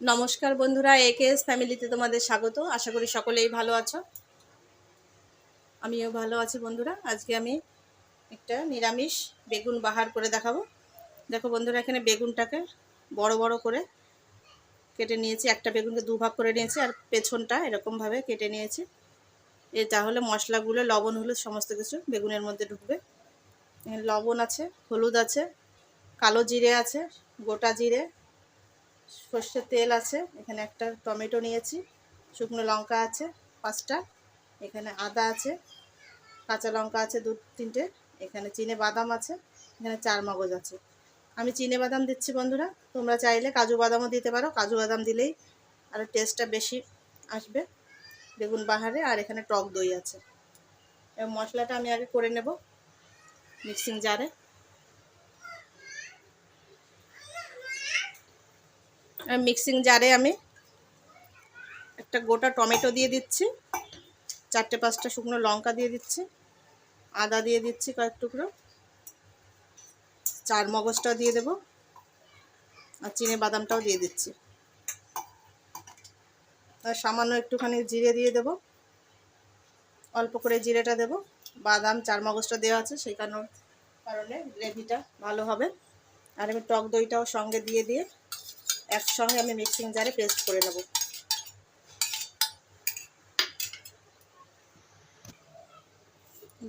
নমস্কার বন্ধুরা, একেএস ফ্যামিলিতে তোমাদের স্বাগত। আশা করি সকলেই ভালো আছো। আমিও ভালো আছি বন্ধুরা। আজকে আমি একটা নিরামিষ বেগুন বাহার করে দেখাবো। দেখো বন্ধুরা, এখানে বেগুনটাকে বড় বড় করে কেটে নিয়েছি। একটা বেগুনকে দুভাগ করে নিয়েছি আর পেছনটা এরকমভাবে কেটে নিয়েছি। তাহলে মশলাগুলো, লবণ হলুদ সমস্ত কিছু বেগুনের মধ্যে ঢুকবে। এখানে লবণ আছে, হলুদ আছে, কালো জিরে আছে, গোটা জিরে, সর্ষের তেল আছে, এখানে একটা টমেটো নিয়েছি, শুকনো লঙ্কা আছে 5টা, এখানে আদা আছে, কাঁচা লঙ্কা আছে 2-3টে, এখানে চিনে বাদাম আছে, এখানে 4 মগজ আছে। আমি চিনে বাদাম দিচ্ছি বন্ধুরা, তোমরা চাইলে কাজু বাদামও দিতে পারো। কাজু বাদাম দিলেই আরও টেস্টটা বেশি আসবে বেগুন বাহারে। আর এখানে টক দই আছে। এবং মশলাটা আমি আগে করে নেব মিক্সিং জারে। মিক্সিং জারে আমি একটা গোটা টমেটো দিয়ে দিচ্ছি, 4-5টা শুকনো লঙ্কা দিয়ে দিচ্ছি, আদা দিয়ে দিচ্ছি কয়েক টুকরো, 4 মগজটাও দিয়ে দেব, আর চিনে বাদামটাও দিয়ে দিচ্ছি। আর সামান্য একটুখানি জিরে দিয়ে দেব, অল্প করে জিরেটা দেব। বাদাম 4 মগজটা দেওয়া আছে, সেই কারণে গ্রেভিটা ভালো হবে। আর আমি টক দইটাও সঙ্গে দিয়ে একসঙ্গে আমি মিক্সিং জারে পেস্ট করে নেব।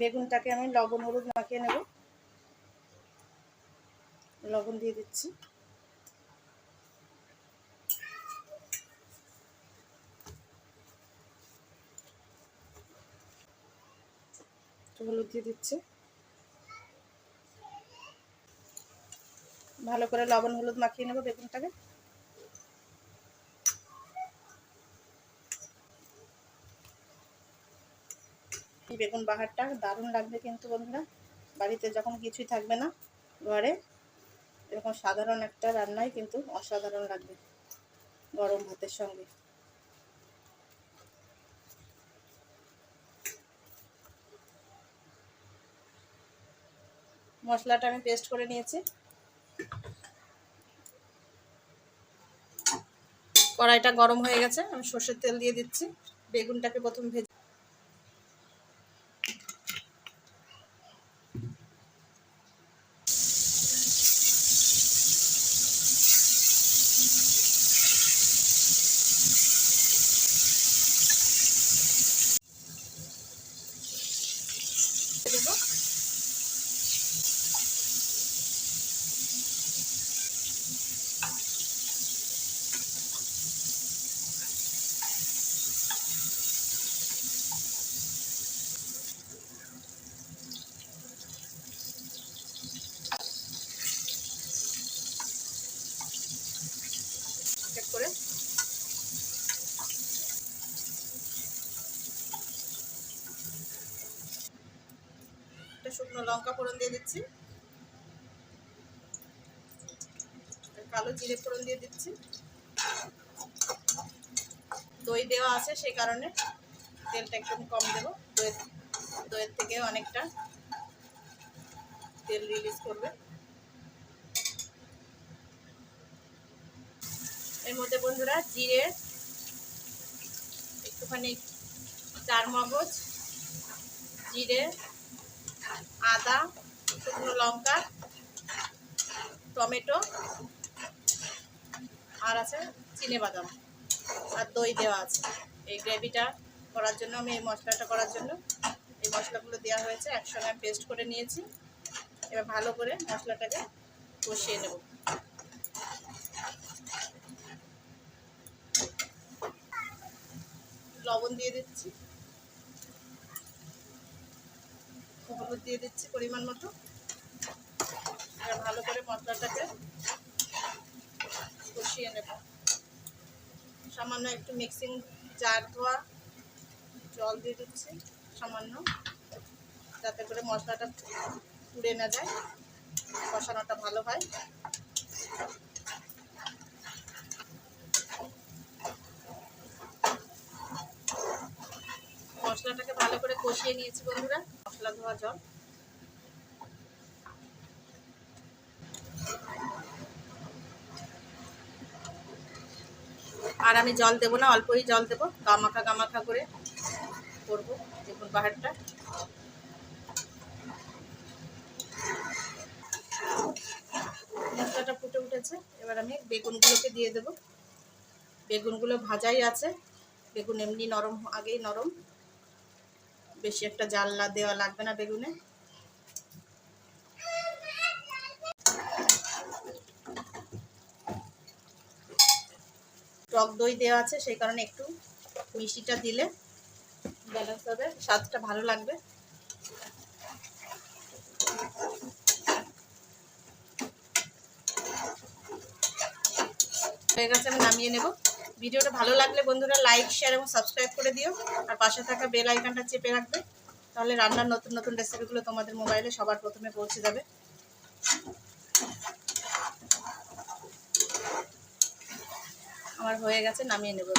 বেগুনটাকে আমি লবণ হলুদ মাখিয়ে নেব। লবণ দিয়ে দিচ্ছি, হলুদ দিয়ে দিচ্ছি। ভালো করে লবণ হলুদ মাখিয়ে নেব বেগুনটাকে। এই বেগুন বাহারটা দারুণ লাগবে কিন্তু বন্ধুরা। বাড়িতে যখন কিছুই থাকবে না ঘরে, এরকম সাধারণ একটা রান্নাই কিন্তু অসাধারণ লাগবে গরম ভাতের সঙ্গে। মশলাটা আমি পেস্ট করে নিয়েছি। কড়াইটা গরম হয়ে গেছে, আমি সর্ষের তেল দিয়ে দিচ্ছি। বেগুনটাকে প্রথম ভেজে দেবো। চেক করে একটা শুকনো লঙ্কা ফোড়ন দিয়ে দিচ্ছি, কালো জিরে ফোড়ন দিয়ে দিচ্ছি। দই দেওয়া আছে সেই কারণে তেলটা একটু কম দেবো। দইয়ের থেকে অনেকটা তেল রিলিজ করবে। এর মধ্যে বন্ধুরা জিরে, একটুখানি 4 মগজ, জিরে, আদা, শুকনো লঙ্কা, টমেটো, আর আছে চিনে বাদাম, আর দই দেওয়া আছে। এই গ্রেভিটা করার জন্য, আমি এই মশলাটা করার জন্য এই মশলাগুলো দেওয়া হয়েছে, একসঙ্গে আমি পেস্ট করে নিয়েছি। এবার ভালো করে মশলাটাকে কষিয়ে নেব। লবণ দিয়ে দিচ্ছি, হলুদ দিয়ে দিচ্ছি পরিমাণ মতো। এবার ভালো করে মশলাটাকে কষিয়ে নেব। সামান্য একটু মিক্সিং জার ধোয়া জল দিয়ে দিচ্ছি সামান্য, যাতে করে মশলাটা পুড়ে না যায়, কষানোটা ভালো হয়। মশলাটাকে ভালো করে কষিয়ে নিয়েছি বন্ধুরা। মশলা ধোয়া জল আর আমি জল দেবো না, অল্পই জল দেবো, গামাখা করে করবো বেগুন বাহারটা। মশলাটা ফুটে উঠেছে, এবার আমি বেগুনগুলোকে দিয়ে দেবো। বেগুনগুলো ভাজাই আছে, বেগুন এমনি নরম, আগেই নরম, বেশি একটা জাল দেওয়া লাগবে না বেগুনে। টক দই দেওয়া আছে, সেই কারণে একটু মিষ্টিটা দিলে ব্যালেন্স হবে, স্বাদটা ভালো লাগবে। হয়ে গেছে, আমি নামিয়ে নেব। ভিডিওটা ভালো লাগলে বন্ধুরা লাইক, শেয়ার এবং সাবস্ক্রাইব করে দিও, আর পাশে থাকা বেল আইকনটা চেপে রাখবে, তাহলে রান্নার নতুন নতুন রেসিপিগুলো তোমাদের মোবাইলে সবার প্রথমে পৌঁছে যাবে। আমার হয়ে গেছে, নামিয়ে নেব।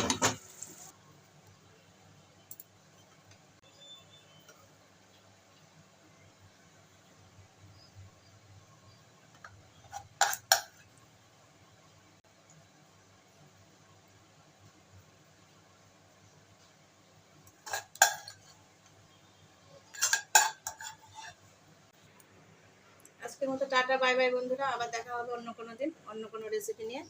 আজকের মতো টাটা, বাই বাই বন্ধুরা, আবার দেখা হবে অন্য কোনো দিন অন্য কোনো রেসিপি নিয়ে।